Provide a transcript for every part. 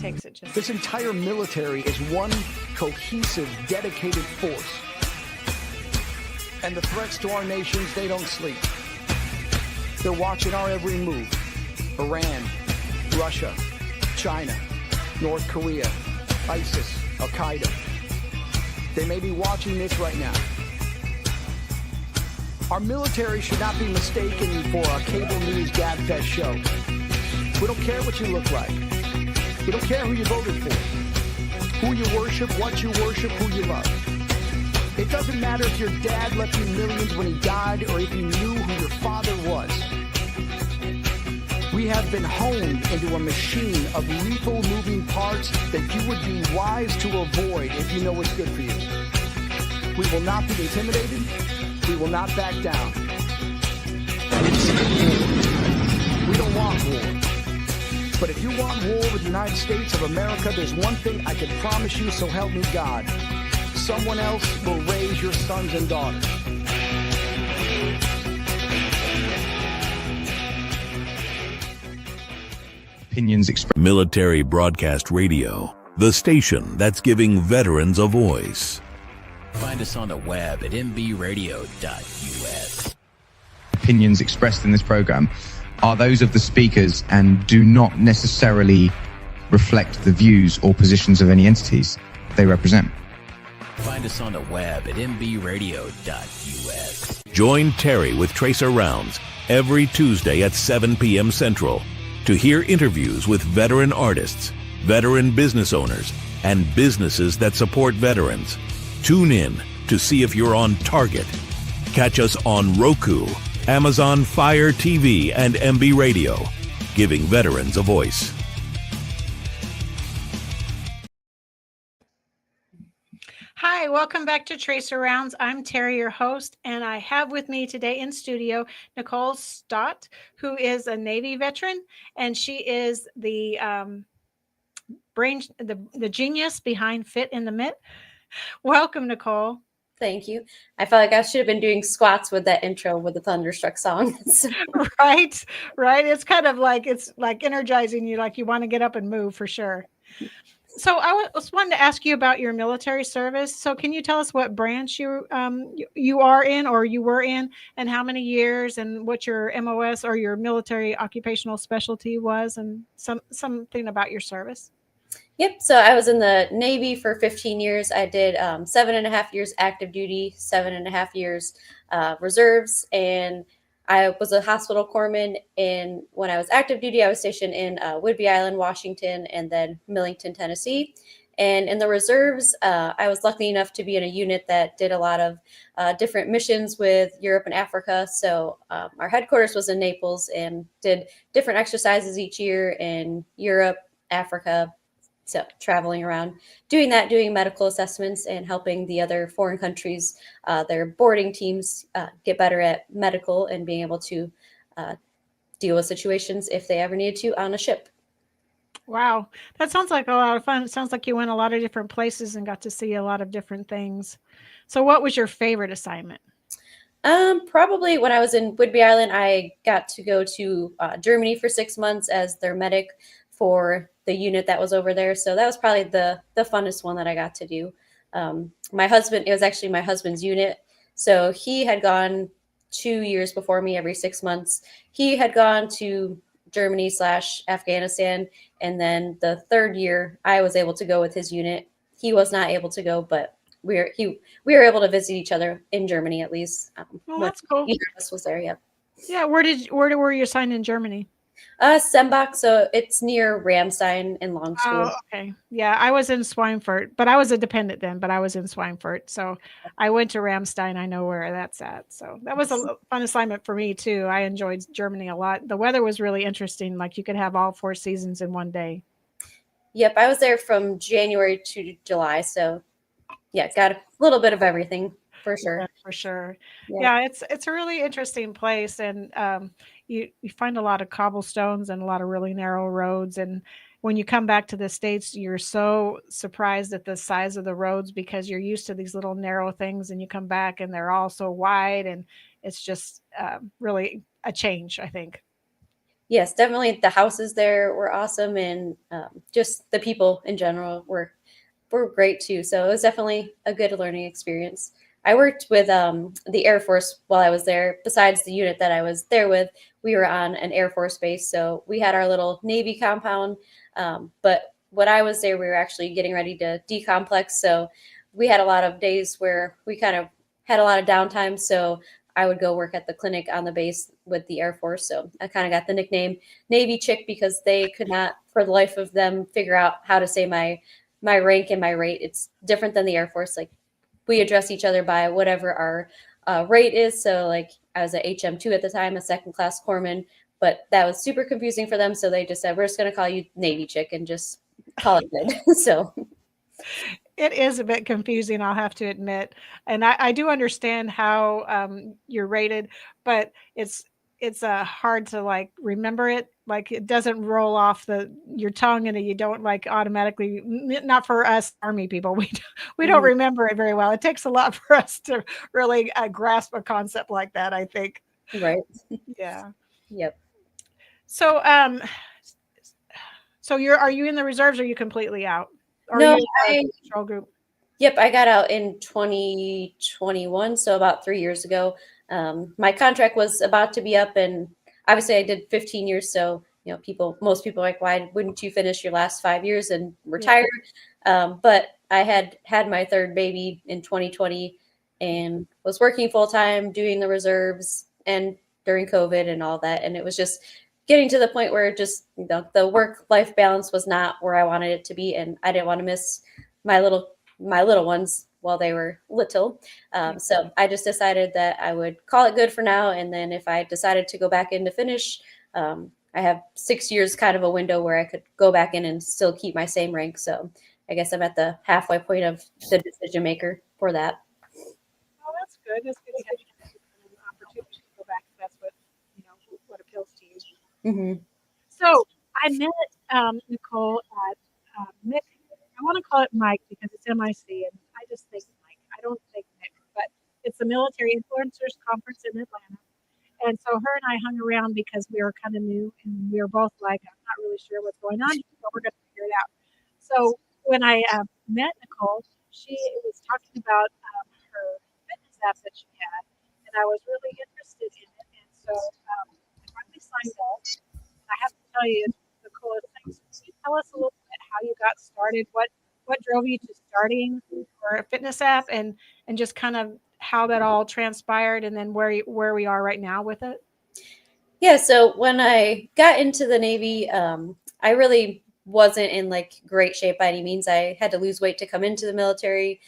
takes it just... This entire military is one cohesive, dedicated force. And the threats to our nations, they don't sleep. They're watching our every move. Iran, Russia, China, North Korea, ISIS, Al-Qaeda. They may be watching this right now. Our military should not be mistaken for a cable news gabfest show. We don't care what you look like. We don't care who you voted for, who you worship, what you worship, who you love. It doesn't matter if your dad left you millions when he died or if you knew who your father was. We have been honed into a machine of lethal moving parts that you would be wise to avoid if you know what's good for you. We will not be intimidated. We will not back down. We don't want war. But if you want war with the United States of America, there's one thing I can promise you, so help me God. Someone else will raise your sons and daughters. Opinions expressed. Military Broadcast Radio, the station that's giving veterans a voice. Find us on the web at mbradio.us. Opinions expressed in this program are those of the speakers and do not necessarily reflect the views or positions of any entities they represent. Find us on the web at mbradio.us. Join Terry with Tracer Rounds every Tuesday at 7 p.m. Central to hear interviews with veteran artists, veteran business owners, and businesses that support veterans. Tune in to see if you're on target. Catch us on Roku, Amazon Fire TV, and MB Radio, giving veterans a voice. Hi, welcome back to Tracer Rounds. I'm Terry, your host, and I have with me today in studio Nicole Stott, who is a Navy veteran, and she is the the genius behind Fit in the Mitt. Welcome, Nicole. Thank you. I felt like I should have been doing squats with that intro with the Thunderstruck song. Right. It's kind of like, it's like energizing you, like you want to get up and move for sure. So I was wanting to ask you about your military service. So can you tell us what branch you are in or you were in, and how many years, and what your MOS or your military occupational specialty was, and something about your service? Yep. So I was in the Navy for 15 years. I did 7.5 years active duty, 7.5 years reserves, and I was a hospital corpsman. And when I was active duty, I was stationed in Whidbey Island, Washington, and then Millington, Tennessee. And in the reserves, I was lucky enough to be in a unit that did a lot of different missions with Europe and Africa. So our headquarters was in Naples and did different exercises each year in Europe, Africa. So traveling around, doing medical assessments and helping the other foreign countries, their boarding teams get better at medical and being able to deal with situations if they ever needed to on a ship. Wow. That sounds like a lot of fun. It sounds like you went a lot of different places and got to see a lot of different things. So what was your favorite assignment? Probably when I was in Whidbey Island, I got to go to Germany for 6 months as their medic for the unit that was over there. So that was probably the funnest one that I got to do. My husband, it was actually my husband's unit. So he had gone 2 years before me every 6 months. He had gone to Germany/Afghanistan. And then the third year I was able to go with his unit. He was not able to go, but we were able to visit each other in Germany at least. Well, that's cool. Either of us was there. Yep. Yeah. Where were you assigned in Germany? Sembach, so it's near Ramstein in Long School. Oh, okay. Yeah, I was in Schweinfurt, but I was a dependent then, but I was in Schweinfurt. So I went to Ramstein. I know where that's at. So that was a fun assignment for me too. I enjoyed Germany a lot. The weather was really interesting. Like you could have all 4 seasons in one day. Yep, I was there from January to July. So yeah, got a little bit of everything for sure. Yeah, for sure. Yeah, it's a really interesting place. And you find a lot of cobblestones and a lot of really narrow roads. And when you come back to the States, you're so surprised at the size of the roads because you're used to these little narrow things, and you come back and they're all so wide, and it's just really a change, I think. Yes, definitely. The houses there were awesome, and just the people in general were great too. So it was definitely a good learning experience. I worked with the Air Force while I was there. Besides the unit that I was there with, we were on an Air Force base, so we had our little Navy compound. But when I was there, we were actually getting ready to decomplex, so we had a lot of days where we kind of had a lot of downtime. So I would go work at the clinic on the base with the Air Force. So I kind of got the nickname Navy Chick because they could not, for the life of them, figure out how to say my rank and my rate. It's different than the Air Force. Like we address each other by whatever our rate is. So like I was a HM2 at the time, a second class corpsman, but that was super confusing for them. So they just said, we're just going to call you Navy Chick and just call it good. So It is a bit confusing, I'll have to admit, and I do understand how, you're rated, but it's hard to, like, remember it, like, it doesn't roll off your tongue, and you don't, like, automatically not for us Army people, we don't mhm, remember it very well. It takes a lot for us to really, grasp a concept like that, I think. right. Yeah. Yep. So, are you in the reserves, or are you completely out? Or are No, you in I a patrol group? Yep, I got out in 2021, so about 3 years ago. My contract was about to be up, and obviously I did 15 years. So, most people are like, why wouldn't you finish your last 5 years and Yeah. retire? But I had my third baby in 2020 and was working full time, doing the reserves and during COVID and all that. And it was just getting to the point where just, the work life balance was not where I wanted it to be. And I didn't want to miss my little my little ones while they were little. So I just decided that I would call it good for now. And then if I decided to go back in to finish, I have 6 years kind of a window where I could go back in and still keep my same rank. So I guess I'm at the halfway point of the decision maker for that. Oh, that's good. That's good to have an opportunity to go back if that's what appeals to you. Hmm. So I met Nicole at Mick. I want to call it Mike because it's MIC, and I just think Mike. I don't think Mick, but it's the Military Influencers Conference in Atlanta. And so her and I hung around because we were kind of new, and we were both like, I'm not really sure what's going on, but we're going to figure it out. So when I met Nicole, she was talking about her fitness app that she had, and I was really interested in it. And so I finally signed up. I have to tell you, it's the coolest thing. So can you tell us a little bit how you got started? What drove you to starting for a fitness app, and just kind of how that all transpired, and then where we are right now with it? Yeah, so when I got into the Navy, I really wasn't in like great shape by any means. I had to lose weight to come into the military,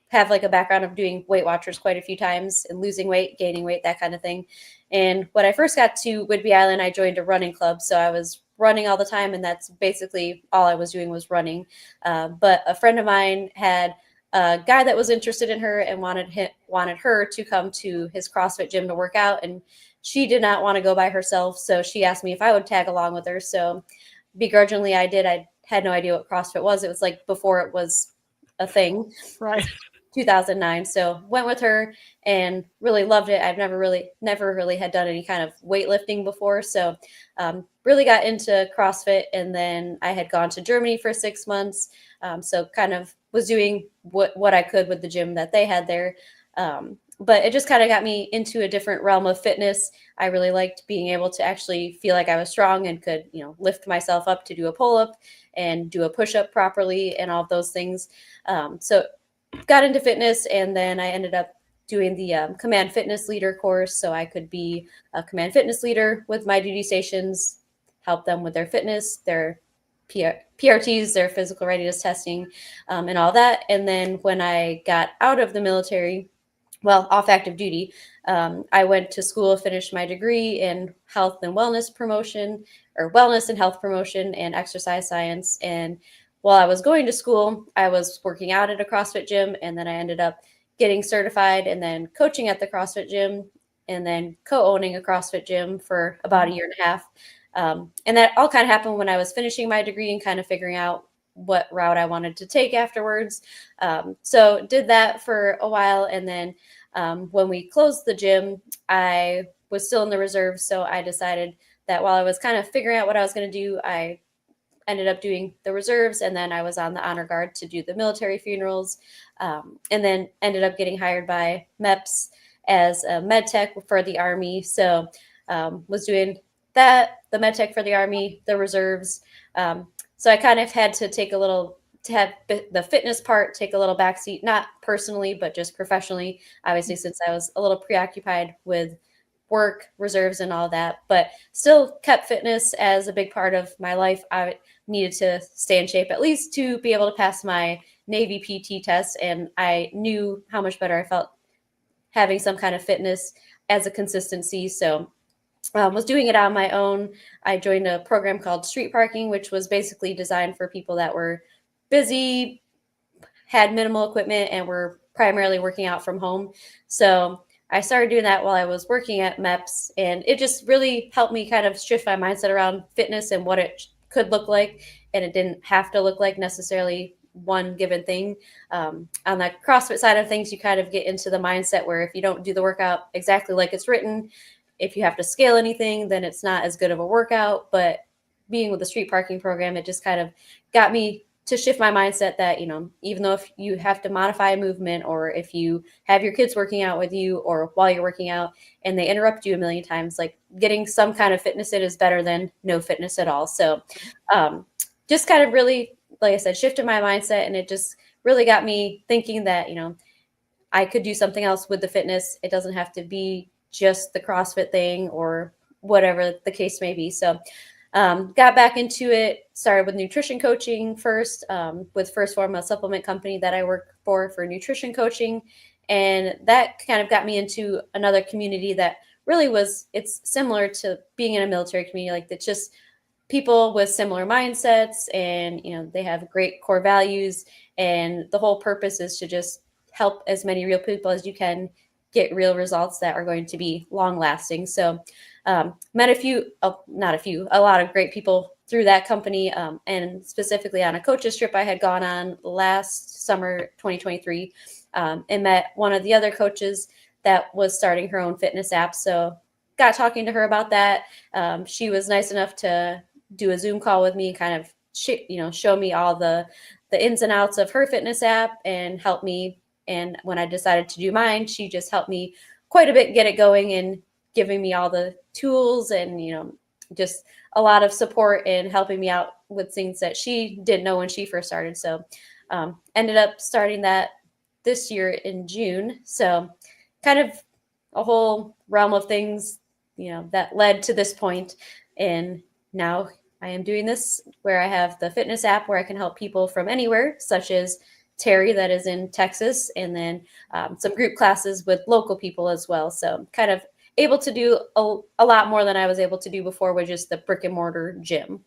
have like a background of doing Weight Watchers quite a few times and losing weight, gaining weight, that kind of thing. And when I first got to Whidbey Island, I joined a running club. So I was running all the time, and that's basically all I was doing was running. But a friend of mine had a guy that was interested in her and wanted her to come to his CrossFit gym to work out, and she did not want to go by herself. So she asked me if I would tag along with her. So begrudgingly, I did. I had no idea what CrossFit was. It was like before it was a thing. Right. 2009. So went with her and really loved it. I've never really had done any kind of weightlifting before. So really got into CrossFit. And then I had gone to Germany for 6 months. So kind of was doing what I could with the gym that they had there. But it just kind of got me into a different realm of fitness. I really liked being able to actually feel like I was strong and could, lift myself up to do a pull up and do a push up properly and all of those things. So got into fitness, and then I ended up doing the command fitness leader course so I could be a command fitness leader with my duty stations, help them with their fitness, their PRTs, their physical readiness testing, and all that. And then when I got out of the military, well, off active duty, I went to school, finished my degree in health and wellness promotion, or wellness and health promotion and exercise science. And while I was going to school, I was working out at a CrossFit gym, and then I ended up getting certified and then coaching at the CrossFit gym, and then co-owning a CrossFit gym for about a year and a half. And that all kind of happened when I was finishing my degree and kind of figuring out what route I wanted to take afterwards. So did that for a while, and then when we closed the gym, I was still in the reserves, so I decided that while I was kind of figuring out what I was going to do, I ended up doing the reserves, and then I was on the honor guard to do the military funerals, and then ended up getting hired by MEPS as a med tech for the Army. So was doing that, the med tech for the Army, the reserves. So I kind of had to take a little to have the fitness part take a little backseat, not personally, but just professionally, obviously, since I was a little preoccupied with work, reserves, and all that, but still kept fitness as a big part of my life. I needed to stay in shape at least to be able to pass my Navy PT test, and I knew how much better I felt having some kind of fitness as a consistency. So was doing it on my own. I joined a program called Street Parking, which was basically designed for people that were busy, had minimal equipment, and were primarily working out from home. So I started doing that while I was working at MEPS, and it just really helped me kind of shift my mindset around fitness and what it could look like. And it didn't have to look like necessarily one given thing. On the CrossFit side of things, you kind of get into the mindset where if you don't do the workout exactly like it's written, if you have to scale anything, then it's not as good of a workout. But being with the street parking program, it just kind of got me to shift my mindset that, even though if you have to modify a movement, or if you have your kids working out with you or while you're working out and they interrupt you a million times, like getting some kind of fitness in is better than no fitness at all. So just kind of really, like I said, shifted my mindset, and it just really got me thinking that, I could do something else with the fitness. It doesn't have to be just the CrossFit thing or whatever the case may be. So got back into it, started with nutrition coaching first, with First Form, a supplement company that I work for nutrition coaching. And that kind of got me into another community that really it's similar to being in a military community. Like, it's just people with similar mindsets, and, they have great core values. And the whole purpose is to just help as many real people as you can get real results that are going to be long lasting. So met a lot of great people through that company, and specifically on a coaches trip I had gone on last summer, 2023, and met one of the other coaches that was starting her own fitness app. So got talking to her about that. She was nice enough to do a Zoom call with me and kind of show me all the ins and outs of her fitness app and help me. And when I decided to do mine, she just helped me quite a bit get it going, and giving me all the tools and, just a lot of support and helping me out with things that she didn't know when she first started. So ended up starting that this year in June. So kind of a whole realm of things, that led to this point. And now I am doing this where I have the fitness app where I can help people from anywhere, such as Terry, that is in Texas, and then some group classes with local people as well. So kind of able to do a lot more than I was able to do before with just the brick and mortar gym.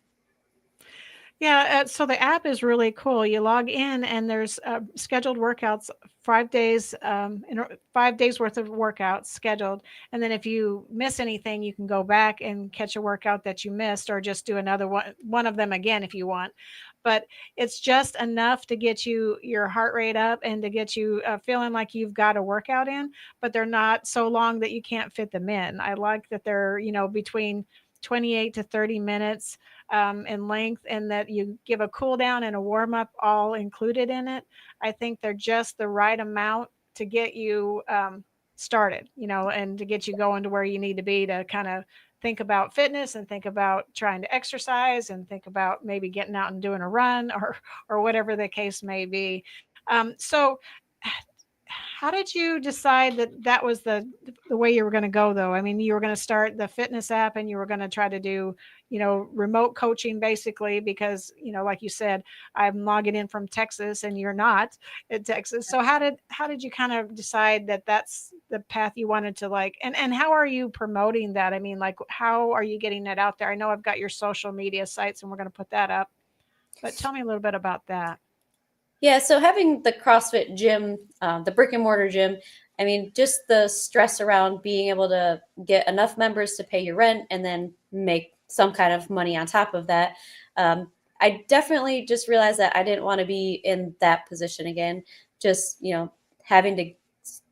Yeah, so the app is really cool. You log in and there's scheduled workouts, 5 days, 5 days worth of workouts scheduled. And then if you miss anything, you can go back and catch a workout that you missed, or just do another one of them again if you want. But it's just enough to get your heart rate up and to get you feeling like you've got a workout in, but they're not so long that you can't fit them in. I like that they're, between 28 to 30 minutes in length, and that you give a cool down and a warm up all included in it. I think they're just the right amount to get you started, and to get you going to where you need to be to kind of think about fitness and think about trying to exercise and think about maybe getting out and doing a run or whatever the case may be. So how did you decide that that was the way you were going to go, though? I mean, you were going to start the fitness app and you were going to try to do, remote coaching basically, because, like you said, I'm logging in from Texas and you're not in Texas. So how did you kind of decide that that's the path you wanted to and how are you promoting that? I mean, like, how are you getting that out there? I know I've got your social media sites and we're going to put that up, but tell me a little bit about that. Yeah, so having the CrossFit gym, the brick and mortar gym, I mean, just the stress around being able to get enough members to pay your rent and then make some kind of money on top of that. I definitely just realized that I didn't want to be in that position again. Just, having to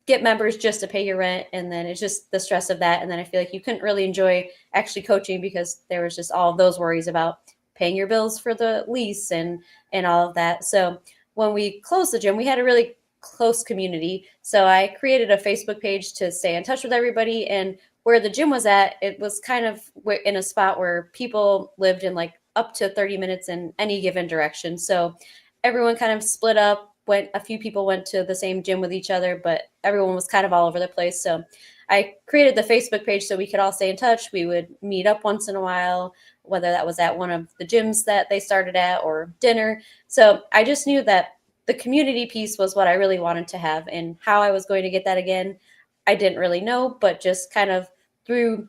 get members just to pay your rent, and then it's just the stress of that. And then I feel like you couldn't really enjoy actually coaching because there was just all of those worries about paying your bills for the lease and all of that. So when we closed the gym, we had a really close community. So I created a Facebook page to stay in touch with everybody. And where the gym was at, it was kind of in a spot where people lived in like up to 30 minutes in any given direction. So everyone kind of split up. A few people went to the same gym with each other, but everyone was kind of all over the place. So I created the Facebook page so we could all stay in touch. We would meet up once in a while, whether that was at one of the gyms that they started at or dinner. So I just knew that the community piece was what I really wanted to have, and how I was going to get that again, I didn't really know, but just kind of through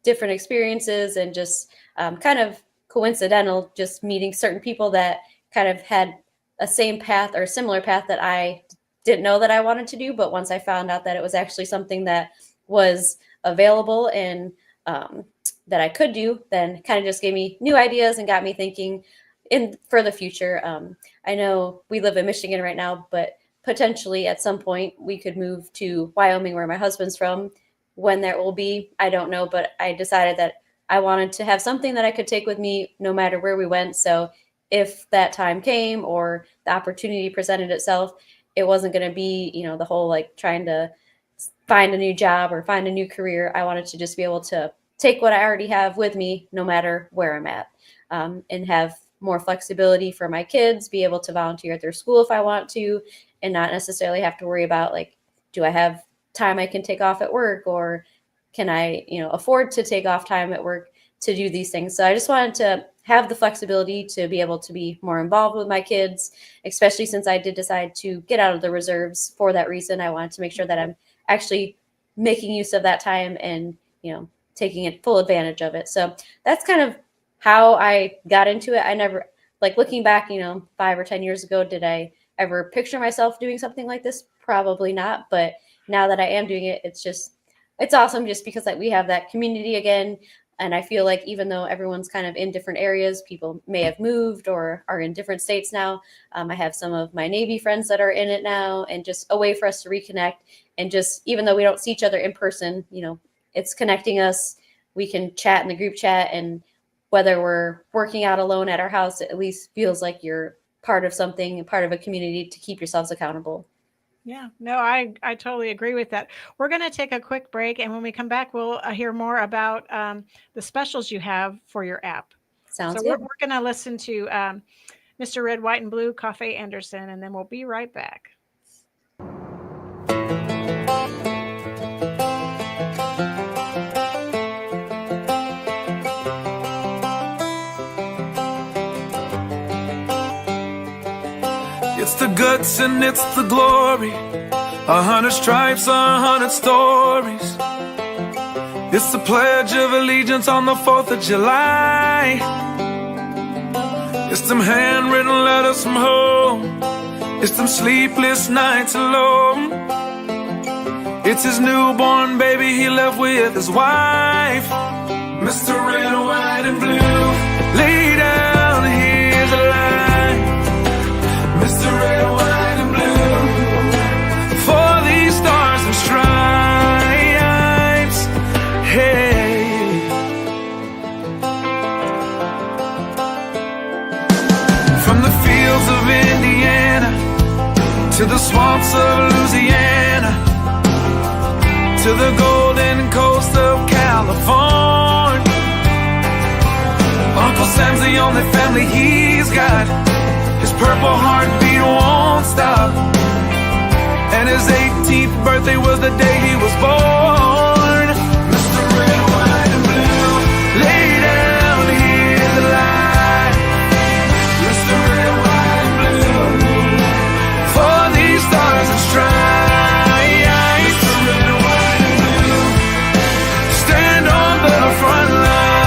different experiences and just kind of coincidental, just meeting certain people that kind of had a same path or similar path that I didn't know that I wanted to do. But once I found out that it was actually something that was available and that I could do, then kind of just gave me new ideas and got me thinking for the future. I know we live in Michigan right now, but potentially at some point we could move to Wyoming, where my husband's from. When that will be, I don't know, but I decided that I wanted to have something that I could take with me no matter where we went. So if that time came or the opportunity presented itself, it wasn't going to be, the whole like trying to find a new job or find a new career. I wanted to just be able to take what I already have with me no matter where I'm at, and have more flexibility for my kids, be able to volunteer at their school if I want to, and not necessarily have to worry about like, do I have time I can take off at work, or can I, afford to take off time at work to do these things. So I just wanted to have the flexibility to be able to be more involved with my kids, especially since I did decide to get out of the reserves for that reason. I wanted to make sure that I'm actually making use of that time and, taking full advantage of it. So that's kind of how I got into it. I never, like looking back, 5 or 10 years ago, did I ever picture myself doing something like this? Probably not. But now that I am doing it, it's awesome just because like we have that community again. And I feel like even though everyone's kind of in different areas, people may have moved or are in different states now. I have some of my Navy friends that are in it now, and just a way for us to reconnect. And just, even though we don't see each other in person, it's connecting us. We can chat in the group chat, and whether we're working out alone at our house, it at least feels like you're part of something, part of a community to keep yourselves accountable. Yeah, no, I totally agree with that. We're going to take a quick break, and when we come back, we'll hear more about the specials you have for your app. Sounds so good. We're going to listen to Mr. Red, White, and Blue, Cafe Anderson, and then we'll be right back. It's the guts and it's the glory, 100 stripes, 100 stories. It's the Pledge of Allegiance on the 4th of July. It's them handwritten letters from home. It's them sleepless nights alone. It's his newborn baby he left with his wife. Mr. Red, White, and Blue, lay down, here's a line. Mr. Red, White, and Blue, for these stars and stripes, hey. From the fields of Indiana to the swamps of Louisiana, to the golden coast of California, Uncle Sam's the only family he's got. His purple heartbeat won't stop, and his 18th birthday was the day he was born. Mr. Red, White, and Blue, lay down, here's the light. Mr. Red, White, and Blue, for these stars and stripes. Mr. Red, White, and Blue, stand on the front line.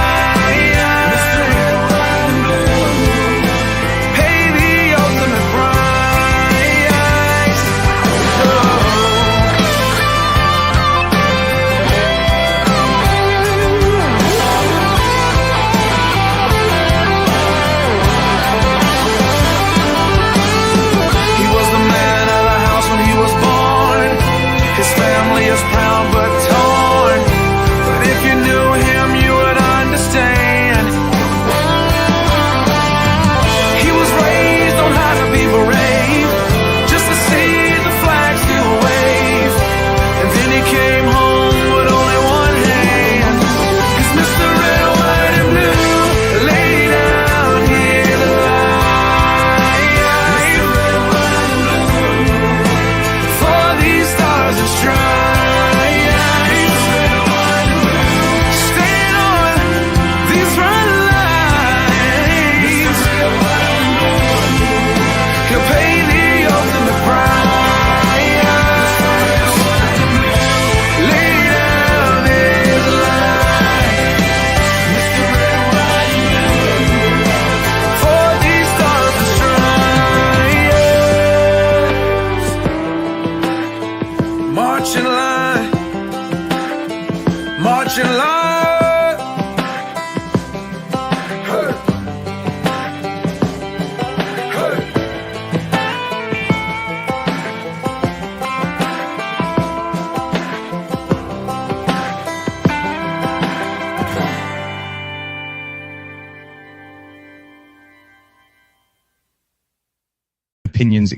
opinions.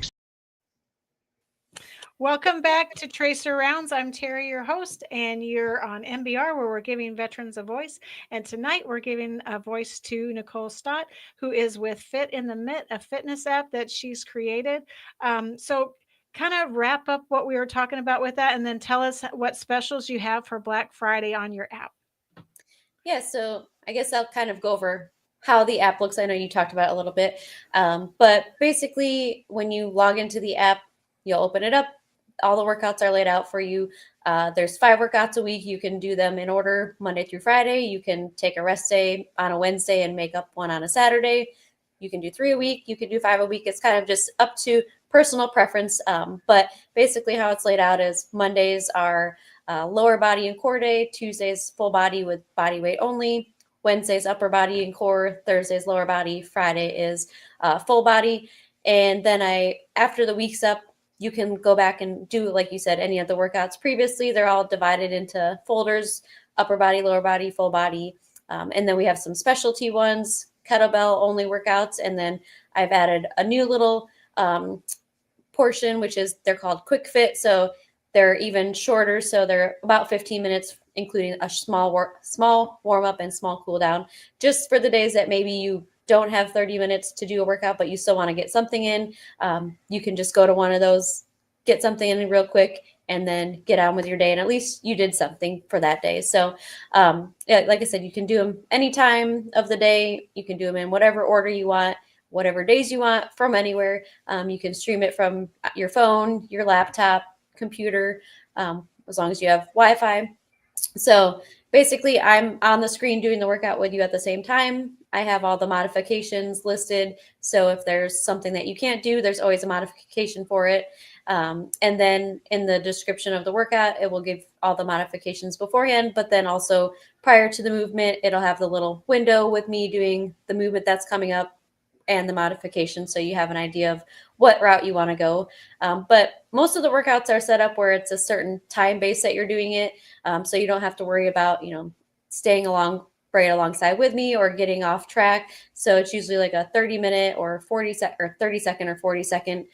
Welcome back to Tracer Rounds. I'm Terry, your host, and you're on MBR, where we're giving veterans a voice. And tonight we're giving a voice to Nicole Stott, who is with In The Mitt, a fitness app that she's created. So kind of wrap up what we were talking about with that, and then tell us what specials you have for Black Friday on your app. Yeah, so I guess I'll kind of go over how the app looks. I know you talked about it a little bit, but basically when you log into the app, you'll open it up. All the workouts are laid out for you. There's 5 workouts a week. You can do them in order Monday through Friday. You can take a rest day on a Wednesday and make up one on a Saturday. You can do 3 a week. You can do 5 a week. It's kind of just up to personal preference. But basically how it's laid out is Mondays are lower body and core day, Tuesdays full body with body weight only, Wednesdays upper body and core, Thursdays lower body, Friday is full body. And then after the week's up, you can go back and do, like you said, any of the workouts previously. They're all divided into folders: upper body, lower body, full body. And then we have some specialty ones, kettlebell only workouts. And then I've added a new little portion, which is, they're called quick fit. So they're even shorter. So they're about 15 minutes, including a small warm up and small cool down, just for the days that maybe you don't have 30 minutes to do a workout, but you still want to get something in. You can just go to one of those, get something in real quick, and then get on with your day. And at least you did something for that day. So yeah, like I said, you can do them any time of the day. You can do them in whatever order you want, whatever days you want, from anywhere. You can stream it from your phone, your laptop, computer, as long as you have Wi-Fi. So basically, I'm on the screen doing the workout with you at the same time. I have all the modifications listed. So if there's something that you can't do, there's always a modification for it. And then in the description of the workout, it will give all the modifications beforehand, but then also prior to the movement, it'll have the little window with me doing the movement that's coming up and the modification, so you have an idea of what route you want to go. But most of the workouts are set up where it's a certain time base that you're doing it, so you don't have to worry about, staying right alongside with me or getting off track. So it's usually like a 30-minute or 30-second or 40-second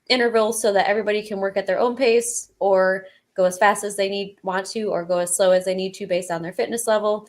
interval, so that everybody can work at their own pace, or go as fast as they want to, or go as slow as they need to based on their fitness level.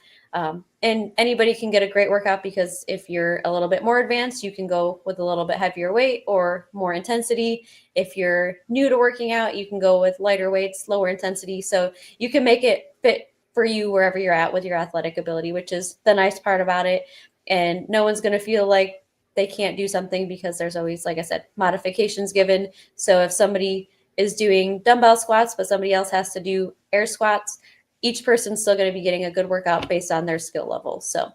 And anybody can get a great workout, because if you're a little bit more advanced, you can go with a little bit heavier weight or more intensity. If you're new to working out, you can go with lighter weights, lower intensity. So you can make it fit for you wherever you're at with your athletic ability, which is the nice part about it. And no one's going to feel like they can't do something, because there's always, like I said, modifications given. So if somebody is doing dumbbell squats, but somebody else has to do air squats, each person's still going to be getting a good workout based on their skill level. So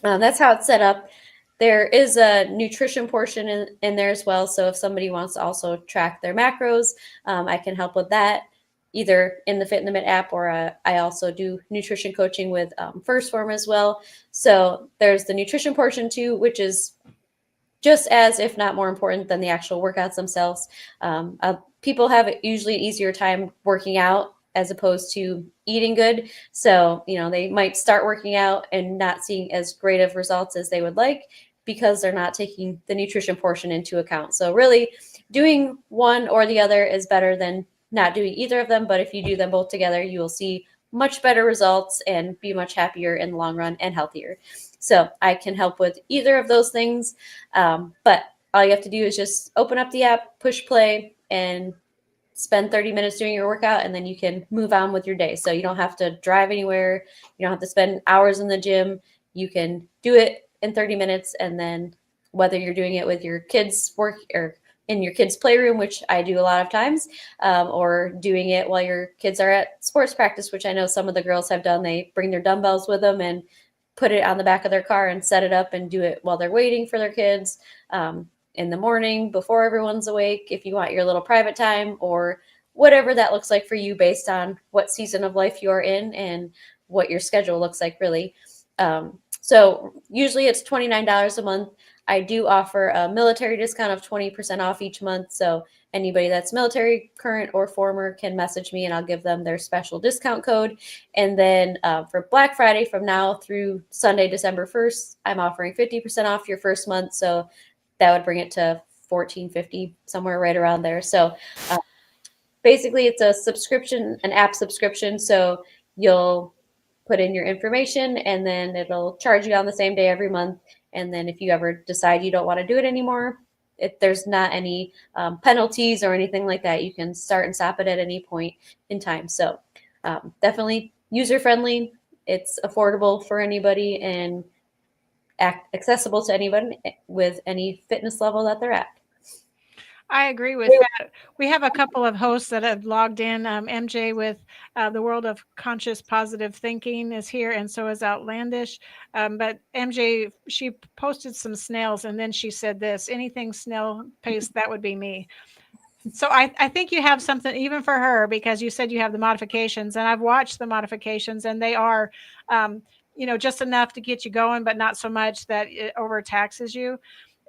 that's how it's set up. There is a nutrition portion in there as well. So if somebody wants to also track their macros, I can help with that, either in the Fit in the Mitt app, or I also do nutrition coaching with First Form as well. So there's the nutrition portion too, which is just as, if not more important than the actual workouts themselves. People have usually an easier time working out as opposed to eating good. So, they might start working out and not seeing as great of results as they would like, because they're not taking the nutrition portion into account. So really, doing one or the other is better than not doing either of them. But if you do them both together, you will see much better results and be much happier in the long run and healthier. So I can help with either of those things. But all you have to do is just open up the app, push play, and spend 30 minutes doing your workout, and then you can move on with your day. So you don't have to drive anywhere. You don't have to spend hours in the gym. You can do it in 30 minutes. And then whether you're doing it with your kids' work or in your kids' playroom, which I do a lot of times, or doing it while your kids are at sports practice, which I know some of the girls have done. They bring their dumbbells with them and put it on the back of their car and set it up and do it while they're waiting for their kids. In the morning before everyone's awake, if you want your little private time, or whatever that looks like for you based on what season of life you're in and what your schedule looks like, really. So usually it's $29 a month. I do offer a military discount of 20% off each month. So anybody that's military, current or former, can message me and I'll give them their special discount code. And then for Black Friday, from now through Sunday, December 1st, I'm offering 50% off your first month. So that would bring it to 14.50, somewhere right around there. So basically it's a subscription, an app subscription. So you'll put in your information and then it'll charge you on the same day every month. And then if you ever decide you don't want to do it anymore, there's not any penalties or anything like that. You can start and stop it at any point in time. So definitely user friendly. It's affordable for anybody and accessible to anybody with any fitness level that they're at. I agree with that. We have a couple of hosts that have logged in. MJ with the World of Conscious Positive Thinking is here, and so is Outlandish. But MJ, she posted some snails, and then she said this: anything snail pace, that would be me. So I think you have something even for her because you said you have the modifications, and I've watched the modifications, and they are, um, just enough to get you going, but not so much that it overtaxes you.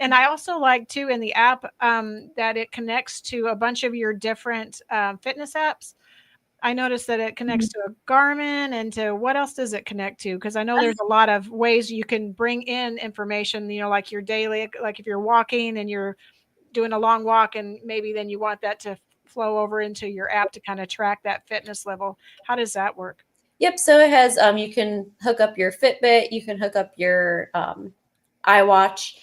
And I also like too in the app that it connects to a bunch of your different fitness apps. I noticed that it connects to a Garmin and to what else does it connect to? Because I know there's a lot of ways you can bring in information, like your daily, like if you're walking and you're doing a long walk and maybe then you want that to flow over into your app to kind of track that fitness level. How does that work? Yep. So it has, you can hook up your Fitbit, you can hook up your iWatch,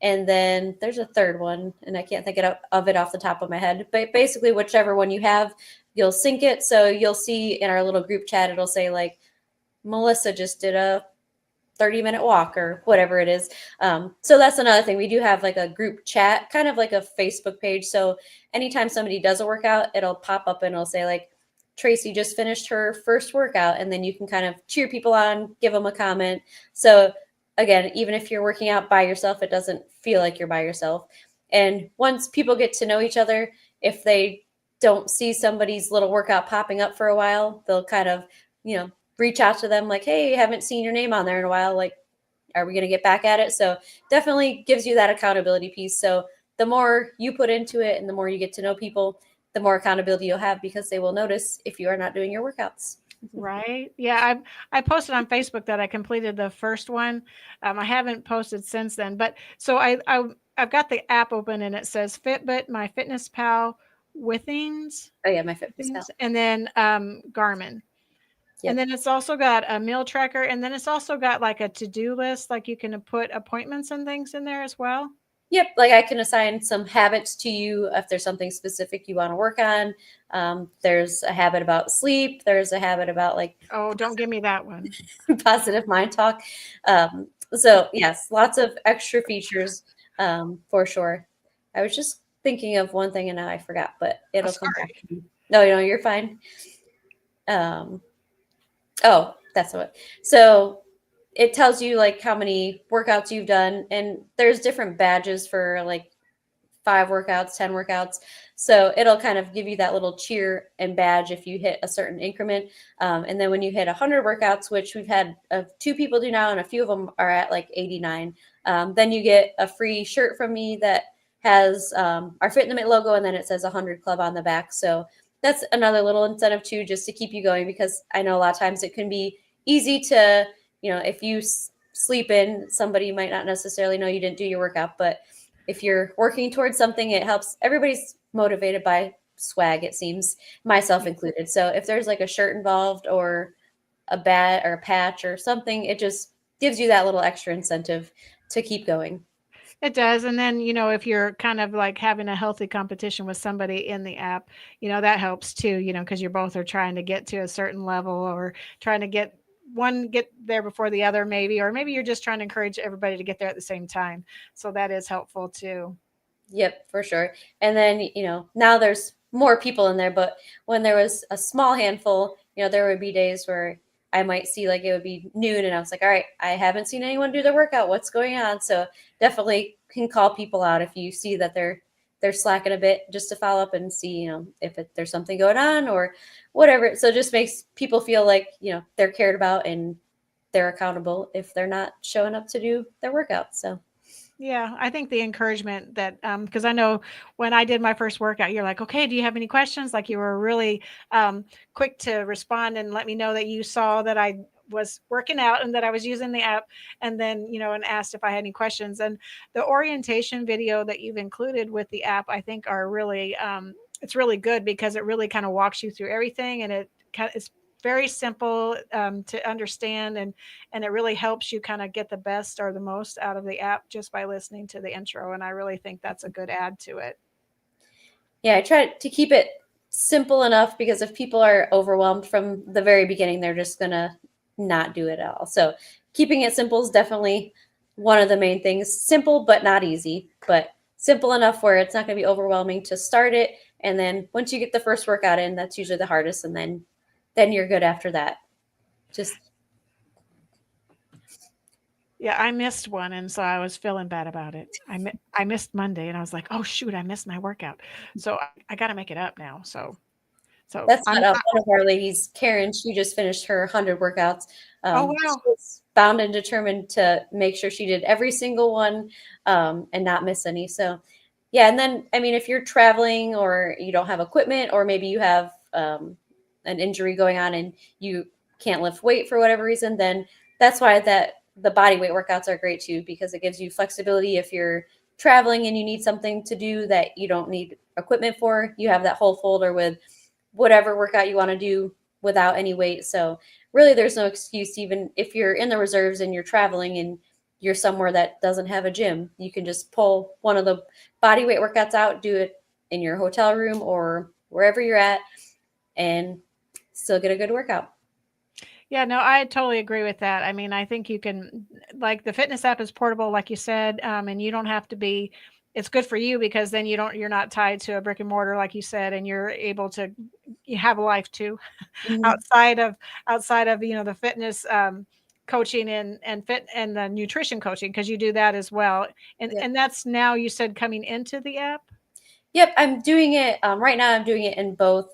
and then there's a third one, and I can't think of it off the top of my head. But basically, whichever one you have, you'll sync it. So you'll see in our little group chat, it'll say like, Melissa just did a 30-minute walk or whatever it is. So that's another thing. We do have like a group chat, kind of like a Facebook page. So anytime somebody does a workout, it'll pop up and it'll say like, Tracy just finished her first workout, and then you can kind of cheer people on, give them a comment. So again, even if you're working out by yourself, it doesn't feel like you're by yourself. And once people get to know each other, if they don't see somebody's little workout popping up for a while, they'll kind of, reach out to them like, hey, haven't seen your name on there in a while. Like, are we going to get back at it? So definitely gives you that accountability piece. So the more you put into it and the more you get to know people, the more accountability you'll have because they will notice if you are not doing your workouts. Right. Yeah. I posted on Facebook that I completed the first one. I haven't posted since then, but so I've got the app open and it says Fitbit, My Fitness Pal, Withings, Oh yeah, my fitness pal. and then Garmin. Yep. And then it's also got a meal tracker, and then it's also got like a to-do list, like you can put appointments and things in there as well. Yep, like I can assign some habits to you if there's something specific you want to work on. There's a habit about sleep. There's a habit about like Oh, don't give me that one. positive mind talk. So yes, lots of extra features for sure. I was just thinking of one thing and now I forgot, but it'll come back to me. No, you're fine. Oh, that's what. So it tells you like how many workouts you've done, and there's different badges for like 5 workouts, 10 workouts. So it'll kind of give you that little cheer and badge if you hit a certain increment. And then when you hit 100 workouts, which we've had 2 people do now, and a few of them are at like 89, then you get a free shirt from me that has our Fit in the Mitt logo, and then it says 100 Club on the back. So that's another little incentive too, just to keep you going, because I know a lot of times it can be easy to, if you sleep in, somebody might not necessarily know you didn't do your workout, but if you're working towards something, it helps. Everybody's motivated by swag, it seems, myself included. So if there's like a shirt involved or a bat or a patch or something, it just gives you that little extra incentive to keep going. It does. And then, if you're kind of like having a healthy competition with somebody in the app, that helps too, because you both are trying to get to a certain level or trying to get there before the other, maybe, or maybe you're just trying to encourage everybody to get there at the same time. So that is helpful too. Yep, for sure. And then, now there's more people in there, but when there was a small handful, there would be days where I might see like it would be noon and I was like, all right, I haven't seen anyone do their workout. What's going on? So definitely can call people out if you see that they're slacking a bit, just to follow up and see, if there's something going on or whatever. So it just makes people feel like, they're cared about and they're accountable if they're not showing up to do their workout. So yeah, I think the encouragement that, because I know when I did my first workout, you're like, okay, do you have any questions? Like you were really quick to respond and let me know that you saw that I was working out and that I was using the app, and then, and asked if I had any questions. And the orientation video that you've included with the app, I think are really, it's really good because it really kind of walks you through everything, and it's very simple to understand, and it really helps you kind of get the best or the most out of the app just by listening to the intro. And I really think that's a good add to it. Yeah, I try to keep it simple enough because if people are overwhelmed from the very beginning, they're just gonna not do it at all. So keeping it simple is definitely one of the main things. Simple but not easy, but simple enough where it's not gonna be overwhelming to start it. And then once you get the first workout in, that's usually the hardest, and then you're good after that. Just Yeah, I missed one, and so I was feeling bad about it. I missed Monday, and I was like, "Oh shoot, I missed my workout." So I got to make it up now. So that's I'm. what one of our ladies, Karen, she just finished her 100 workouts. Oh wow. She was bound and determined to make sure she did every single one and not miss any. So, yeah. And then, I mean, if you're traveling or you don't have equipment, or maybe you have an injury going on and you can't lift weight for whatever reason, then that's why the body weight workouts are great too, because it gives you flexibility. If you're traveling and you need something to do that you don't need equipment for, you have that whole folder with whatever workout you want to do without any weight. So really there's no excuse. Even if you're in the reserves and you're traveling and you're somewhere that doesn't have a gym, you can just pull one of the body weight workouts out, do it in your hotel room or wherever you're at, and still get a good workout. Yeah, no, I totally agree with that. I mean, I think you can, like, the fitness app is portable, like you said, and you don't have to be. It's good for you because then you're not tied to a brick and mortar, like you said, and you're able to, you have a life too, Mhm. outside of the fitness coaching and fit and the nutrition coaching, because you do that as well. And Yep. and that's now you said coming into the app. Yep, I'm doing it right now. I'm doing it in both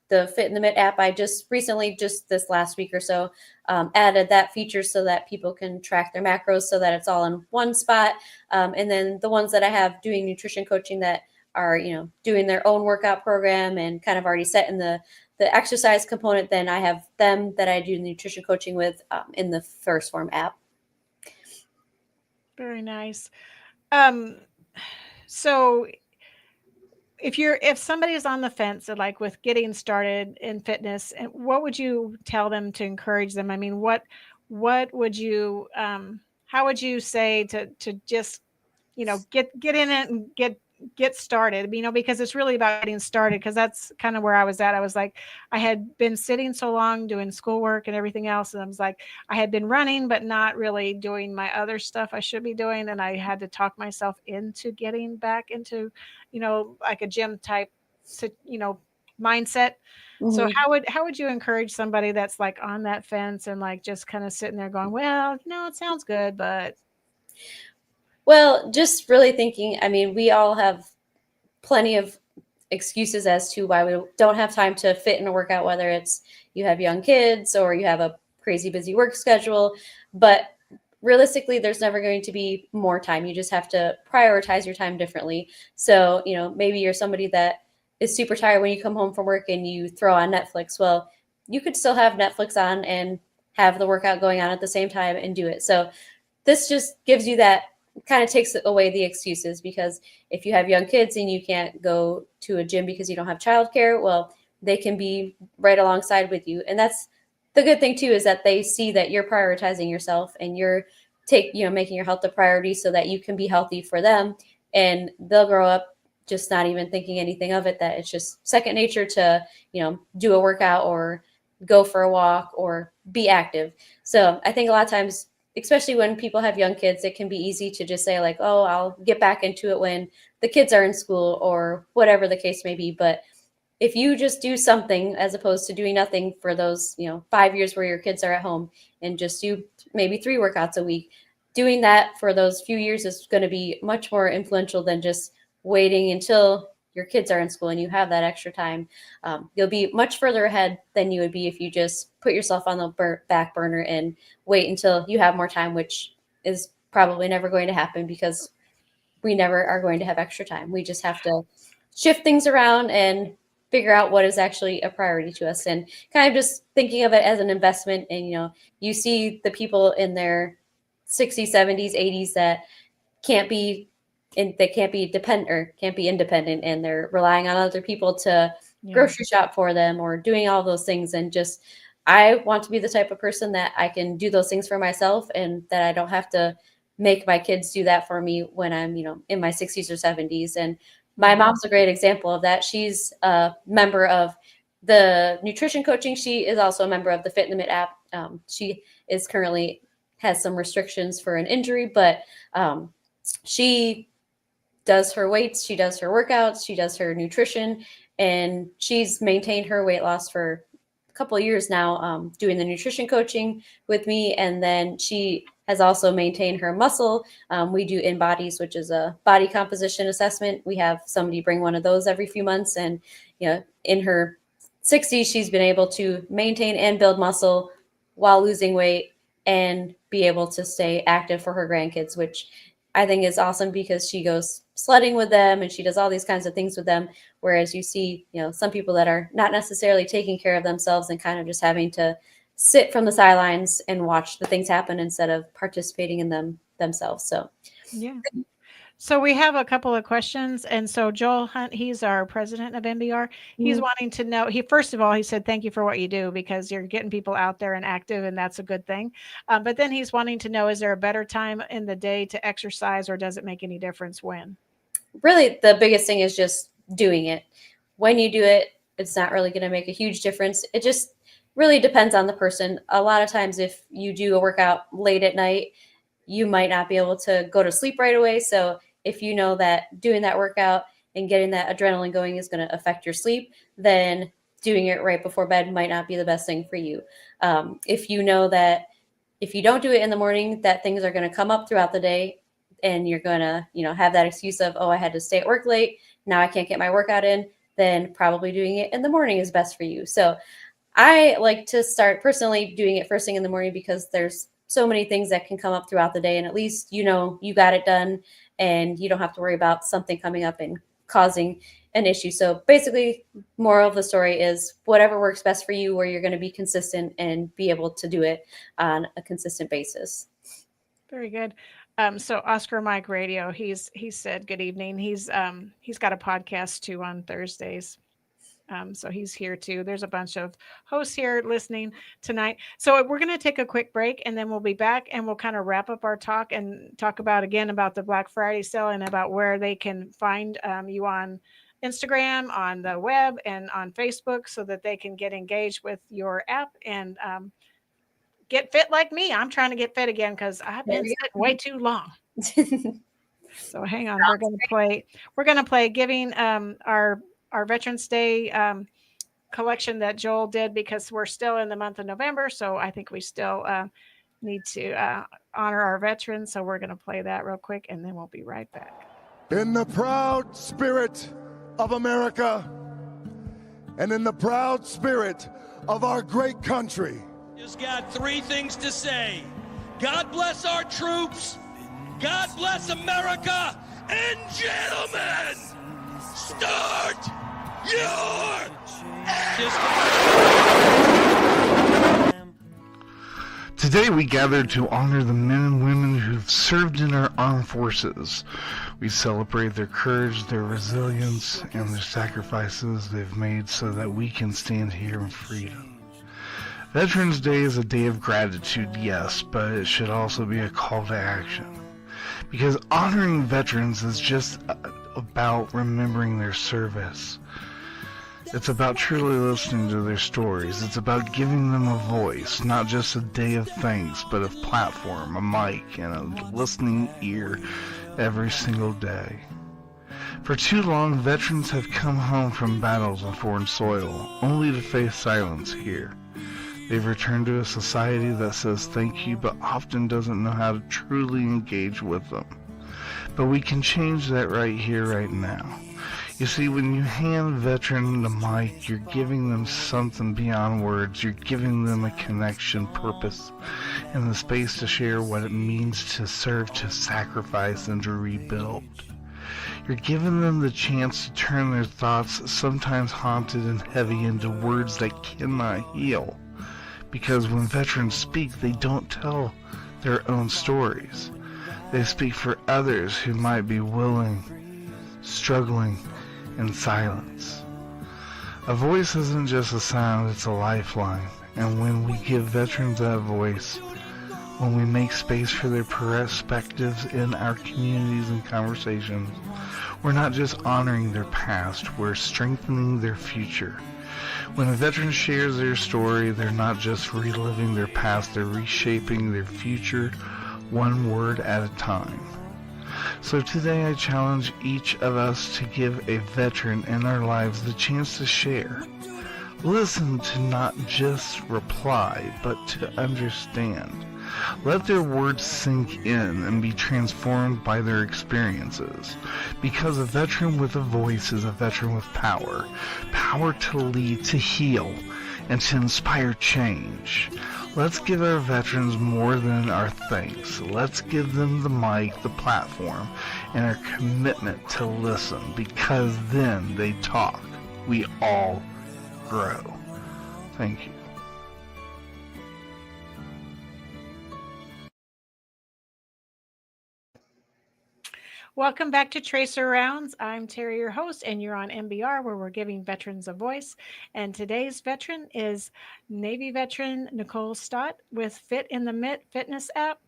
the Fit in the Mitt app. I just recently, just this last week or so, added that feature so that people can track their macros, so that it's all in one spot. And then the ones that I have doing nutrition coaching that are, doing their own workout program and kind of already set in the exercise component, then I have them that I do nutrition coaching with in the First Form app. Very nice. Um, so if somebody is on the fence, like with getting started in fitness, and what would you tell them to encourage them? I mean, what would you how would you say to just get in it and get started, because it's really about getting started, because that's kind of where I was at. I was like, I had been sitting so long doing schoolwork and everything else, and I was like, I had been running but not really doing my other stuff I should be doing, and I had to talk myself into getting back into like a gym type mindset. So Mhm. how would you encourage somebody that's like on that fence and like just kind of sitting there going, well, no, it sounds good, but Well, just really thinking, I mean, we all have plenty of excuses as to why we don't have time to fit in a workout, whether it's you have young kids or you have a crazy busy work schedule. But realistically, there's never going to be more time. You just have to prioritize your time differently. So, maybe you're somebody that is super tired when you come home from work and you throw on Netflix. Well, you could still have Netflix on and have the workout going on at the same time and do it. So this just gives you that, kind of takes away the excuses, because if you have young kids and you can't go to a gym because you don't have childcare, well, they can be right alongside with you. And that's the good thing too, is that they see that you're prioritizing yourself and you're making your health a priority so that you can be healthy for them, and they'll grow up just not even thinking anything of it, that it's just second nature to do a workout or go for a walk or be active. So I think a lot of times, especially when people have young kids, it can be easy to just say like, oh, I'll get back into it when the kids are in school or whatever the case may be. But if you just do something as opposed to doing nothing for those 5 years where your kids are at home, and just do maybe 3 workouts a week, doing that for those few years is going to be much more influential than just waiting until your kids are in school and you have that extra time. You'll be much further ahead than you would be if you just put yourself on the back burner and wait until you have more time, which is probably never going to happen, because we never are going to have extra time. We just have to shift things around and figure out what is actually a priority to us, and kind of just thinking of it as an investment. And, you see the people in their 60s, 70s, 80s that can't be can't be independent, and they're relying on other people to grocery shop for them or doing all those things. And just, I want to be the type of person that I can do those things for myself, and that I don't have to make my kids do that for me when I'm, in my 60s or 70s. And my mom's a great example of that. She's a member of the nutrition coaching. She is also a member of the Fit in the Mitt app. She is currently has some restrictions for an injury, but she does her weights, she does her workouts, she does her nutrition, and she's maintained her weight loss for a couple of years now, doing the nutrition coaching with me. And then she has also maintained her muscle. We do In Bodies, which is a body composition assessment. We have somebody bring one of those every few months. And, in her 60s, she's been able to maintain and build muscle while losing weight and be able to stay active for her grandkids, which I think is awesome, because she goes sledding with them and she does all these kinds of things with them. Whereas you see, some people that are not necessarily taking care of themselves and kind of just having to sit from the sidelines and watch the things happen instead of participating in them themselves. So, yeah. So we have a couple of questions. And so Joel Hunt, he's our president of MBR. He's wanting to know, first of all, he said, thank you for what you do, because you're getting people out there and active, and that's a good thing. But then he's wanting to know, is there a better time in the day to exercise, or does it make any difference when? Really, the biggest thing is just doing it. When you do it, it's not really going to make a huge difference. It just really depends on the person. A lot of times, if you do a workout late at night, you might not be able to go to sleep right away. So if you know that doing that workout and getting that adrenaline going is going to affect your sleep, then doing it right before bed might not be the best thing for you. If you know that if you don't do it in the morning, that things are going to come up throughout the day, and you're going to, have that excuse of, oh, I had to stay at work late, now I can't get my workout in, then probably doing it in the morning is best for you. So I like to start personally doing it first thing in the morning, because there's so many things that can come up throughout the day, and at least you got it done, and you don't have to worry about something coming up and causing an issue. So basically, moral of the story is whatever works best for you, where you're going to be consistent and be able to do it on a consistent basis. Very good. So Oscar Mike Radio, he said good evening. He's got a podcast too on Thursdays. So he's here too. There's a bunch of hosts here listening tonight. So we're going to take a quick break, and then we'll be back, and we'll kind of wrap up our talk and talk about the Black Friday sale, and about where they can find you on Instagram, on the web, and on Facebook, so that they can get engaged with your app and get fit like me. I'm trying to get fit again, because I've been sitting way too long. So hang on. We're going to play giving our Veterans Day collection that Joel did, because we're still in the month of November. So I think we still need to honor our veterans. So we're going to play that real quick, and then we'll be right back. In the proud spirit of America, and in the proud spirit of our great country, just got three things to say. God bless our troops. God bless America. And gentlemen, start your Today we gather to honor the men and women who've served in our armed forces. We celebrate their courage, their resilience, and their sacrifices they've made so that we can stand here in freedom. Veterans Day is a day of gratitude, yes, but it should also be a call to action. Because honoring veterans is just about remembering their service. It's about truly listening to their stories. It's about giving them a voice, not just a day of thanks, but a platform, a mic, and a listening ear every single day. For too long, veterans have come home from battles on foreign soil, only to face silence here. They've returned to a society that says thank you, but often doesn't know how to truly engage with them. But we can change that right here, right now. You see, when you hand a veteran the mic, you're giving them something beyond words. You're giving them a connection, purpose, and the space to share what it means to serve, to sacrifice, and to rebuild. You're giving them the chance to turn their thoughts, sometimes haunted and heavy, into words that cannot heal. Because when veterans speak, they don't tell their own stories. They speak for others who might be willing, struggling in silence. A voice isn't just a sound, it's a lifeline. And when we give veterans that voice, when we make space for their perspectives in our communities and conversations, we're not just honoring their past, we're strengthening their future. When a veteran shares their story, they're not just reliving their past, they're reshaping their future one word at a time. So today I challenge each of us to give a veteran in our lives the chance to share. Listen, to not just reply, but to understand. Let their words sink in and be transformed by their experiences. Because a veteran with a voice is a veteran with power. Power to lead, to heal, and to inspire change. Let's give our veterans more than our thanks. Let's give them the mic, the platform, and our commitment to listen, because then they talk. We all grow. Thank you. Welcome back to Tracer Rounds. I'm Terry, your host, and you're on MBR, where we're giving veterans a voice. And today's veteran is Navy veteran Nicole Stott with In The Mitt fitness app.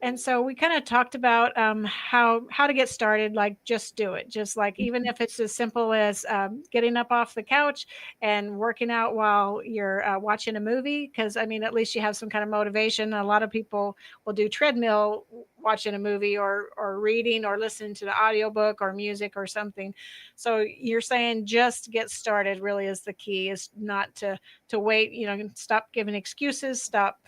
And so we kind of talked about how to get started, like just do it. Just like even if it's as simple as getting up off the couch and working out while you're watching a movie, because I mean, at least you have some kind of motivation. A lot of people will do treadmill watching a movie or reading or listening to the audiobook or music or something. So you're saying just get started really is the key, is not to wait, stop giving excuses, stop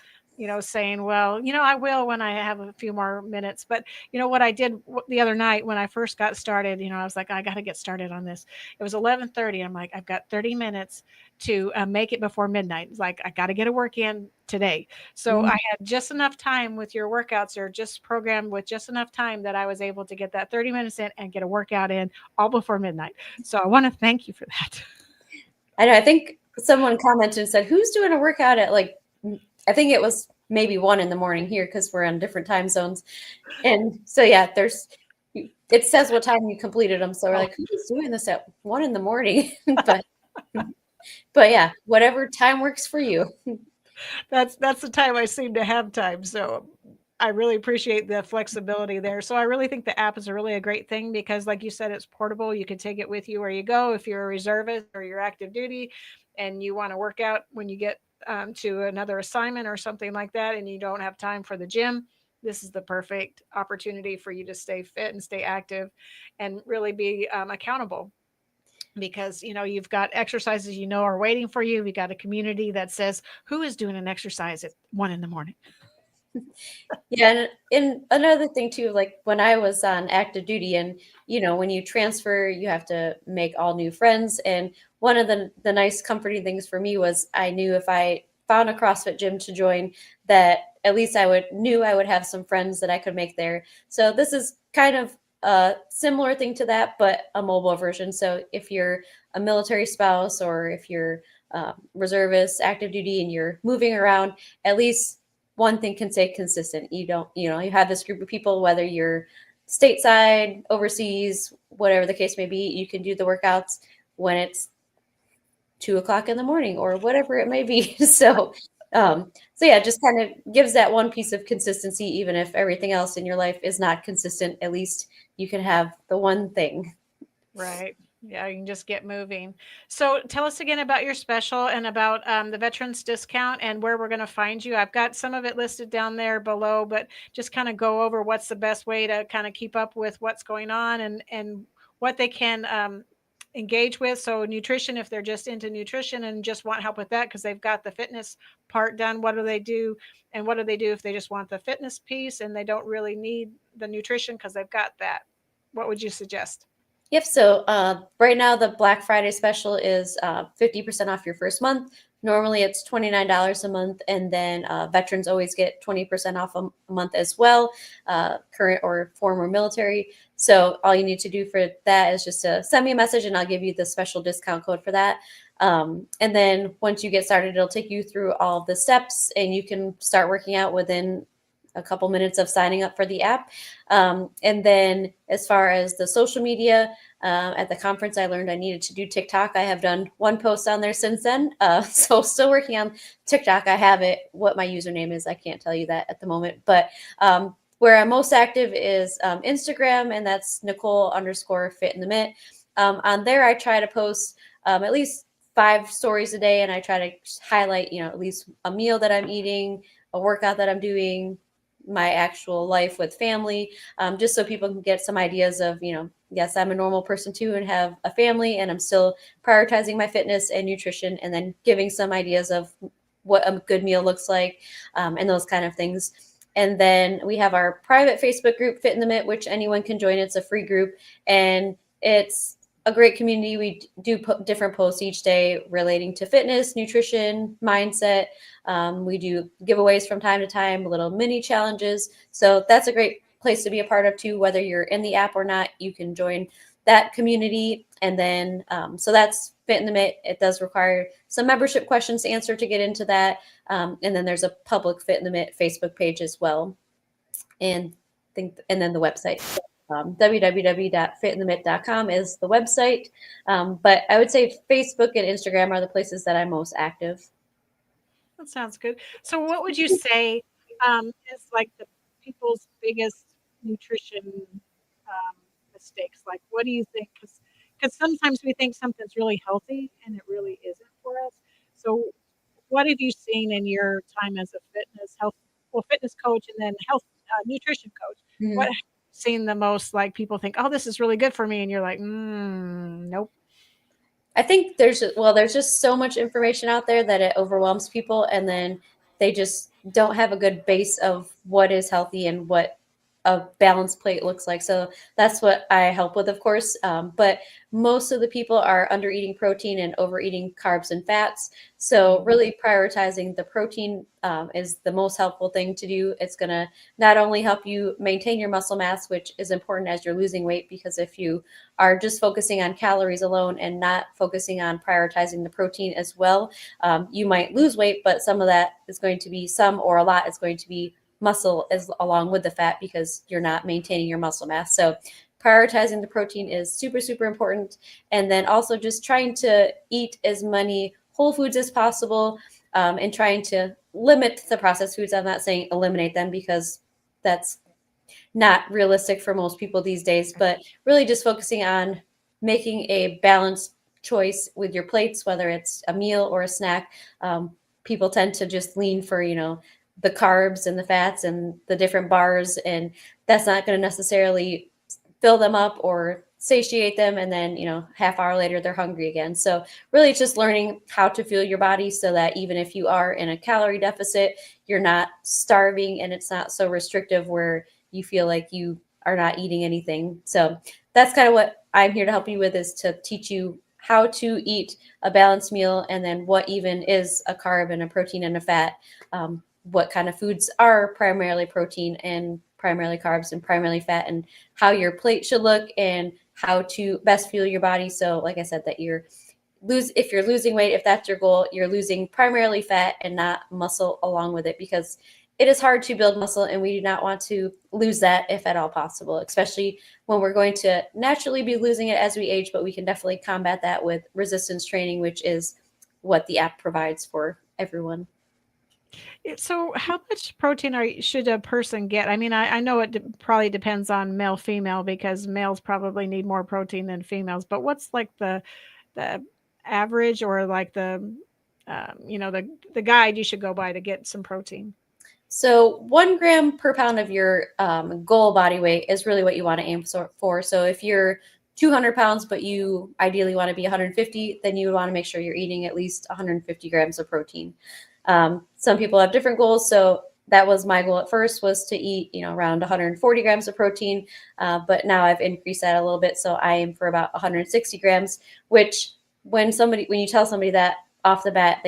saying, well, I will when I have a few more minutes. But, what I did the other night when I first got started, I was like, I got to get started on this. It was 11:30. I'm like, I've got 30 minutes to make it before midnight. It's like, I got to get a work in today. So I had just enough time with your workouts, or just programmed with just enough time that I was able to get that 30 minutes in and get a workout in all before midnight. So I want to thank you for that. I know. I think someone commented and said, who's doing a workout at I think it was maybe 1 a.m. here, because we're on different time zones. And so, yeah, it says what time you completed them. So we're like, who's doing this at 1 a.m? but yeah, whatever time works for you. That's the time I seem to have time. So I really appreciate the flexibility there. So I really think the app is really a great thing, because like you said, it's portable. You can take it with you where you go. If you're a reservist or you're active duty and you want to work out when you get to another assignment or something like that, and you don't have time for the gym, this is the perfect opportunity for you to stay fit and stay active and really be accountable. Because you've got exercises are waiting for you. We got a community that says, who is doing an exercise at 1 a.m? Yeah, and another thing too, like when I was on active duty, and when you transfer, you have to make all new friends. And one of the nice comforting things for me was, I knew if I found a CrossFit gym to join, that at least I would have some friends that I could make there. So this is kind of a similar thing to that, but a mobile version. So if you're a military spouse, or if you're reservist, active duty, and you're moving around, at least one thing can stay consistent. You don't, you have this group of people, whether you're stateside, overseas, whatever the case may be, you can do the workouts when it's 2 o'clock in the morning or whatever it may be. So yeah, just kind of gives that one piece of consistency, even if everything else in your life is not consistent. At least you can have the one thing. Right. Yeah, you can just get moving. So tell us again about your special and about the veterans discount and where we're going to find you. I've got some of it listed down there below, but just kind of go over what's the best way to kind of keep up with what's going on and what they can engage with. So nutrition, if they're just into nutrition and just want help with that because they've got the fitness part done, what do they do? And what do they do if they just want the fitness piece and they don't really need the nutrition because they've got that? What would you suggest? Yep. So right now the Black Friday special is 50% off your first month Normally it's $29 a month, and then veterans always get 20% off a month as well, current or former military. So all you need to do for that is just to send me a message, and I'll give you the special discount code for that. And then once you get started, it'll take you through all of the steps, and you can start working out within a couple minutes of signing up for the app. And then as far as the social media, at the conference, I learned I needed to do TikTok. I have done one post on there since then. So still working on TikTok. I have it. What my username is, I can't tell you that at the moment. But where I'm most active is Instagram, and that's Nicole_Fit in the Mitt. On there, I try to post at least 5 stories a day, and I try to highlight, at least a meal that I'm eating, a workout that I'm doing, my actual life with family, just so people can get some ideas of, yes, I'm a normal person too and have a family, and I'm still prioritizing my fitness and nutrition, and then giving some ideas of what a good meal looks like, and those kind of things. And then we have our private Facebook group, Fit in the Mitt, which anyone can join. It's a free group, and it's a great community. We do different posts each day relating to fitness, nutrition, mindset. We do giveaways from time to time, little mini challenges. So that's a great place to be a part of too, whether you're in the app or not. You can join that community. And then, so that's Fit in the Mitt. It does require some membership questions to answer to get into that. And then there's a public Fit in the Mitt Facebook page as well. And then the website. www.fitinthemitt.com is the website. But I would say Facebook and Instagram are the places that I'm most active. That sounds good. So what would you say is like the people's biggest nutrition mistakes? Like, what do you think? Because sometimes we think something's really healthy and it really isn't for us. So what have you seen in your time as a fitness coach and then health nutrition coach? Mhm. What have you seen the most, like people think, oh, this is really good for me, and you're like, nope. I think there's just so much information out there that it overwhelms people, and then they just don't have a good base of what is healthy and what a balanced plate looks like. So that's what I help with, of course. But most of the people are under eating protein and overeating carbs and fats. So really prioritizing the protein is the most helpful thing to do. It's going to not only help you maintain your muscle mass, which is important as you're losing weight, because if you are just focusing on calories alone and not focusing on prioritizing the protein as well, you might lose weight, but some of that is going to be or a lot is going to be muscle as along with the fat, because you're not maintaining your muscle mass. So prioritizing the protein is super, super important. And then also just trying to eat as many whole foods as possible, and trying to limit the processed foods. I'm not saying eliminate them, because that's not realistic for most people these days, but really just focusing on making a balanced choice with your plates, whether it's a meal or a snack. People tend to just lean for, the carbs and the fats and the different bars, and that's not going to necessarily fill them up or satiate them, and then half hour later they're hungry again. So really it's just learning how to fuel your body, so that even if you are in a calorie deficit, you're not starving, and it's not so restrictive where you feel like you are not eating anything. So that's kind of what I'm here to help you with, is to teach you how to eat a balanced meal, and then what even is a carb and a protein and a fat, what kind of foods are primarily protein and primarily carbs and primarily fat, and how your plate should look, and how to best fuel your body. So like I said, that if you're losing weight, if that's your goal, you're losing primarily fat and not muscle along with it, because it is hard to build muscle, and we do not want to lose that if at all possible, especially when we're going to naturally be losing it as we age. But we can definitely combat that with resistance training, which is what the app provides for everyone. So how much protein should a person get? I mean, I know it probably depends on male, female, because males probably need more protein than females, but what's like the average, or like the guide you should go by to get some protein? So 1 gram per pound of your goal body weight is really what you want to aim for. So if you're 200 pounds, but you ideally want to be 150, then you would want to make sure you're eating at least 150 grams of protein. Some people have different goals. So that was my goal at first, was to eat, around 140 grams of protein. But now I've increased that a little bit. So I aim for about 160 grams, which when you tell somebody that off the bat,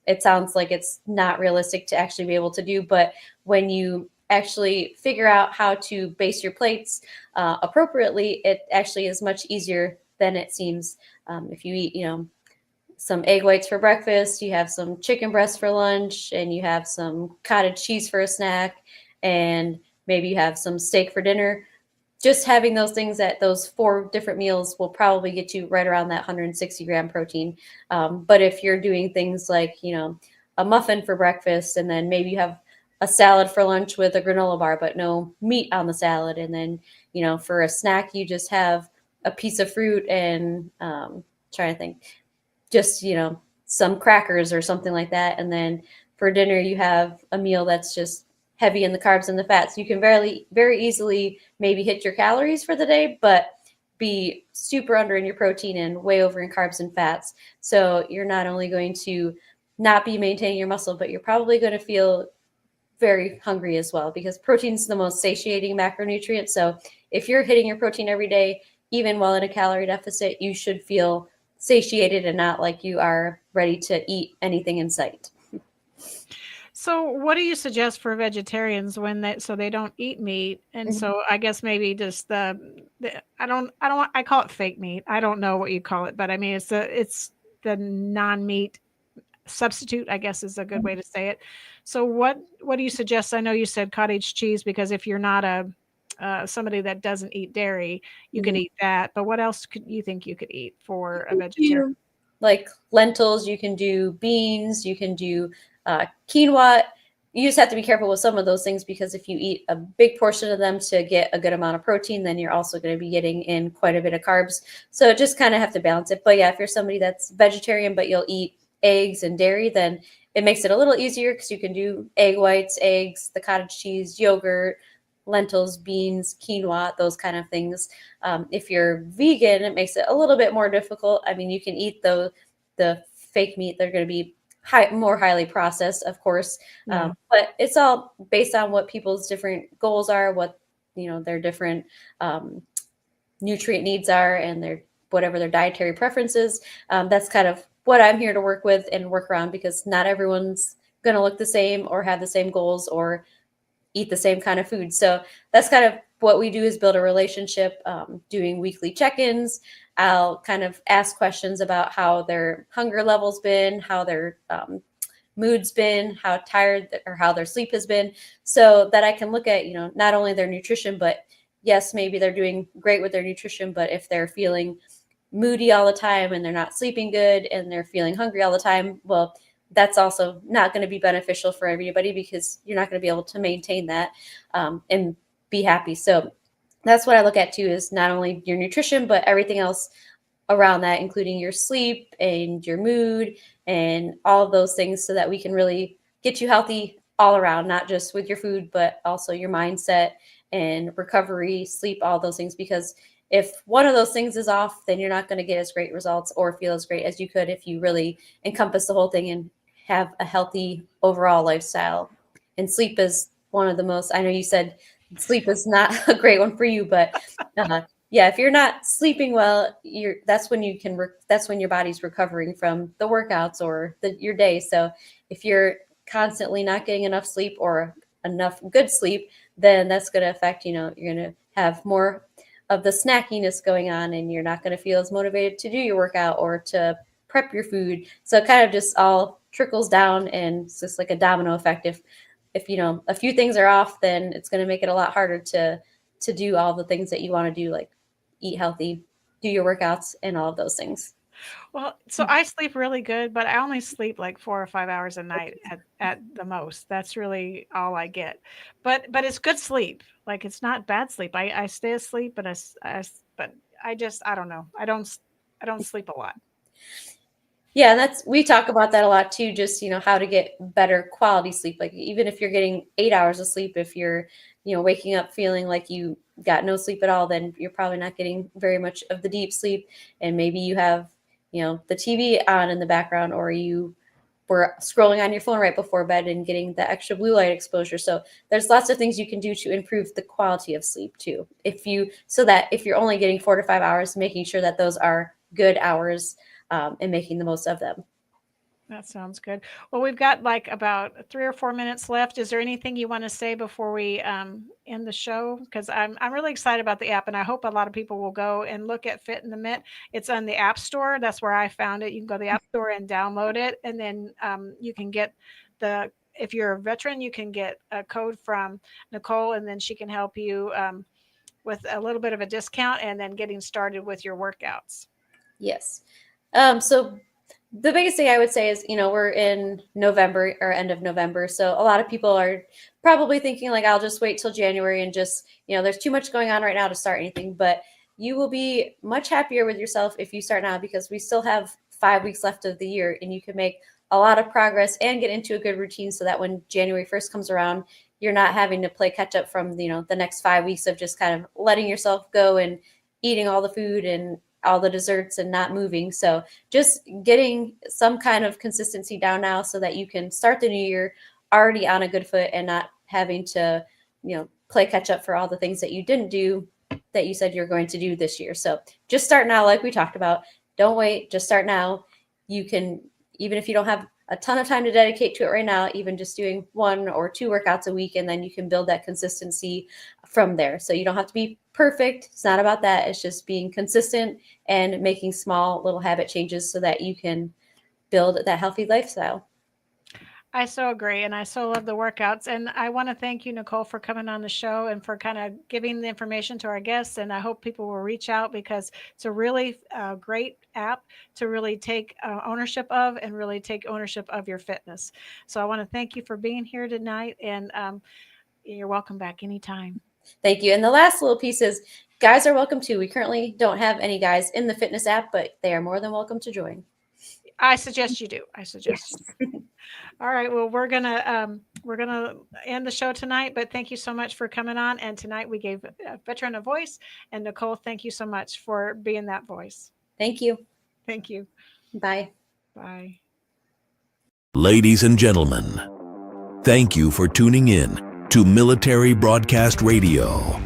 it sounds like it's not realistic to actually be able to do. But when you actually figure out how to base your plates appropriately, it actually is much easier than it seems. If you eat, some egg whites for breakfast, you have some chicken breast for lunch, and you have some cottage cheese for a snack, and maybe you have some steak for dinner. Just having those things at those 4 different meals will probably get you right around that 160-gram protein. But if you're doing things like, a muffin for breakfast, and then maybe you have a salad for lunch with a granola bar, but no meat on the salad. And then, for a snack, you just have a piece of fruit and trying to think, just, some crackers or something like that. And then for dinner, you have a meal that's just heavy in the carbs and the fats. You can very easily maybe hit your calories for the day, but be super under in your protein and way over in carbs and fats. So you're not only going to not be maintaining your muscle, but you're probably going to feel very hungry as well, because protein is the most satiating macronutrient. So if you're hitting your protein every day, even while in a calorie deficit, you should feel satiated and not like you are ready to eat anything in sight. So what do you suggest for vegetarians when they don't eat meat? And so I guess maybe just the I call it fake meat. I don't know what you call it, but I mean it's the non-meat substitute, I guess is a good way to say it. So what do you suggest? I know you said cottage cheese, because if you're not somebody that doesn't eat dairy, you can eat that. But what else could you think you could eat for a vegetarian? Like lentils, you can do beans, you can do quinoa. You just have to be careful with some of those things, because if you eat a big portion of them to get a good amount of protein, then you're also going to be getting in quite a bit of carbs. So just kind of have to balance it. But yeah, if you're somebody that's vegetarian, but you'll eat eggs and dairy, then it makes it a little easier, because you can do egg whites, eggs, the cottage cheese, yogurt, lentils, beans, quinoa, those kind of things. If you're vegan, it makes it a little bit more difficult. I mean, you can eat the fake meat. They're going to be more highly processed, of course. But it's all based on what people's different goals are, what their different nutrient needs are, and whatever their dietary preferences. That's kind of what I'm here to work with and work around, because not everyone's going to look the same or have the same goals or eat the same kind of food. So that's kind of what we do, is build a relationship, doing weekly check-ins. I'll kind of ask questions about how their hunger level's been, how their mood's been, how tired or how their sleep has been, so that I can look at, not only their nutrition, but yes, maybe they're doing great with their nutrition, but if they're feeling moody all the time and they're not sleeping good and they're feeling hungry all the time, well, that's also not going to be beneficial for everybody, because you're not going to be able to maintain that and be happy. So that's what I look at too, is not only your nutrition, but everything else around that, including your sleep and your mood and all of those things, so that we can really get you healthy all around, not just with your food, but also your mindset and recovery, sleep, all those things. Because if one of those things is off, then you're not going to get as great results or feel as great as you could if you really encompass the whole thing and have a healthy overall lifestyle. And sleep is one of the most, I know you said sleep is not a great one for you, but yeah, if you're not sleeping well, that's when your body's recovering from the workouts or your day. So if you're constantly not getting enough sleep or enough good sleep, then that's going to affect, you're going to have more of the snackiness going on, and you're not going to feel as motivated to do your workout or to prep your food. So it kind of just all trickles down, and it's just like a domino effect. If a few things are off, then it's going to make it a lot harder to do all the things that you want to do, like eat healthy, do your workouts, and all of those things. Well, so I sleep really good, but I only sleep like 4 or 5 hours a night at the most. That's really all I get. But it's good sleep. Like, it's not bad sleep. I stay asleep, but but I don't know. I don't sleep a lot. Yeah, we talk about that a lot too, just, how to get better quality sleep. Like, even if you're getting 8 hours of sleep, if you're, waking up feeling like you got no sleep at all, then you're probably not getting very much of the deep sleep. And maybe you have, the TV on in the background, or you were scrolling on your phone right before bed and getting the extra blue light exposure. So there's lots of things you can do to improve the quality of sleep too. So that if you're only getting 4 to 5 hours, making sure that those are good hours, and making the most of them. That sounds good. Well, we've got like about 3 or 4 minutes left. Is there anything you want to say before we end the show? Because I'm really excited about the app, and I hope a lot of people will go and look at Fit in the Mitt. It's on the App Store. That's where I found it. You can go to the App Store and download it, and then you can get the. If you're a veteran, you can get a code from Nicole, and then she can help you with a little bit of a discount, and then getting started with your workouts. Yes. So the biggest thing I would say is, we're in November or end of November. So a lot of people are probably thinking like, I'll just wait till January and just, there's too much going on right now to start anything. But you will be much happier with yourself if you start now, because we still have 5 weeks left of the year, and you can make a lot of progress and get into a good routine so that when January 1st comes around, you're not having to play catch up from, the next 5 weeks of just kind of letting yourself go and eating all the food and all the desserts and not moving. So just getting some kind of consistency down now so that you can start the new year already on a good foot and not having to, play catch up for all the things that you didn't do that you said you're going to do this year. So just start now, like we talked about. Don't wait, just start now. You can, even if you don't have a ton of time to dedicate to it right now, even just doing 1 or 2 workouts a week, and then you can build that consistency from there. So you don't have to be perfect. It's not about that. It's just being consistent and making small little habit changes so that you can build that healthy lifestyle. I so agree. And I so love the workouts. And I want to thank you, Nicole, for coming on the show and for kind of giving the information to our guests. And I hope people will reach out, because it's a really great app to really take ownership of and really take ownership of your fitness. So I want to thank you for being here tonight. And you're welcome back anytime. Thank you. And the last little piece is guys are welcome too. We currently don't have any guys in the fitness app, but they are more than welcome to join. I suggest you do. All right. Well, we're gonna end the show tonight, but thank you so much for coming on. And tonight we gave a veteran a voice, and Nicole, thank you so much for being that voice. Thank you. Thank you. Bye. Bye. Ladies and gentlemen, thank you for tuning in to Military Broadcast Radio.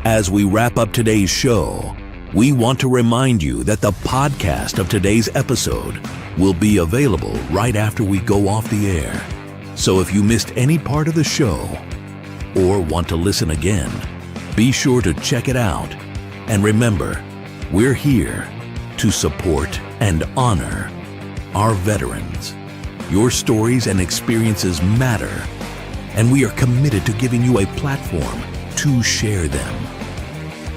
As we wrap up today's show, we want to remind you that the podcast of today's episode will be available right after we go off the air. So if you missed any part of the show or want to listen again, be sure to check it out. And remember, we're here to support and honor our veterans. Your stories and experiences matter, and we are committed to giving you a platform to share them.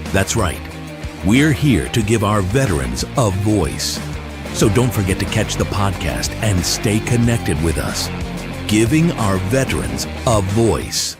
That's right. We're here to give our veterans a voice. So don't forget to catch the podcast and stay connected with us. Giving our veterans a voice.